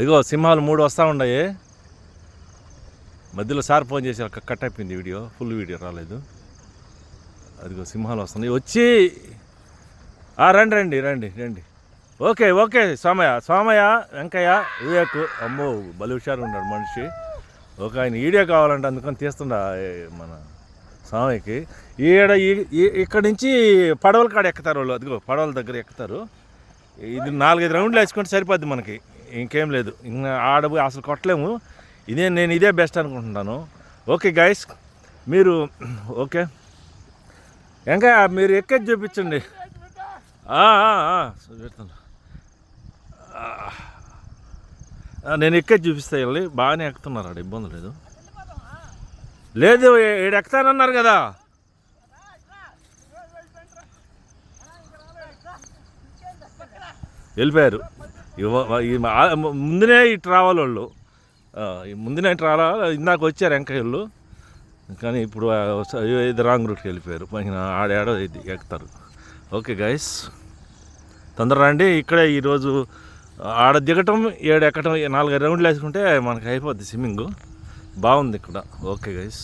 ఇదిగో సింహాలు 3 వస్తూ ఉన్నాయి. మధ్యలో సార్ ఫోన్ చేసి కట్ అయిపోయింది వీడియో, ఫుల్ వీడియో రాలేదు. అదిగో సింహాలు వస్తున్నాయి. వచ్చి రండి రండి రండి రండి. Okay okay. సోమయ్య వెంకయ్య వివేక్, అమ్మో బలి హుషారు ఉన్నాడు మనిషి. ఓకే, ఆయన వీడియో కావాలంటే అందుకని తీస్తుండ మన స్వామికి. ఇక్కడ నుంచి పడవల కాడ ఎక్కుతారు వాళ్ళు. అదిగో పడవల దగ్గర ఎక్కుతారు. ఇది 4-5 రౌండ్లు వేసుకుంటే సరిపోద్ది మనకి, ఇంకేం లేదు. ఇంకా ఆడపోయి అసలు కొట్టలేము. నేను ఇదే బెస్ట్ అనుకుంటున్నాను. ఓకే గైస్, మీరు ఓకే ఇంకా మీరు ఎక్కేది చూపించండి. నేను ఎక్కేది చూపిస్తా. వెళ్ళి బాగానే ఎక్కుతున్నారు, ఆడ ఇబ్బంది లేదు. లేదు ఈడ ఎక్కుతానన్నారు కదా. వెళ్ళిపోయారు. ముందునే ఇటు రావాలి వాళ్ళు, ముందునే ఇటు రావాలి. ఇందాక వచ్చారు వెంకయ్యలు, కానీ ఇప్పుడు ఇది రాంగ్ రూట్కి వెళ్ళిపోయారు. పైన ఆడాడో ఇది ఎక్కుతారు. ఓకే గైస్, తొందర రండి. ఇక్కడే ఈరోజు ఆడ దిగటం, ఎక్కటం 4-5 రౌండ్లు వేసుకుంటే మనకి అయిపోద్ది స్విమ్మింగ్. బాగుంది ఇక్కడ. Okay guys.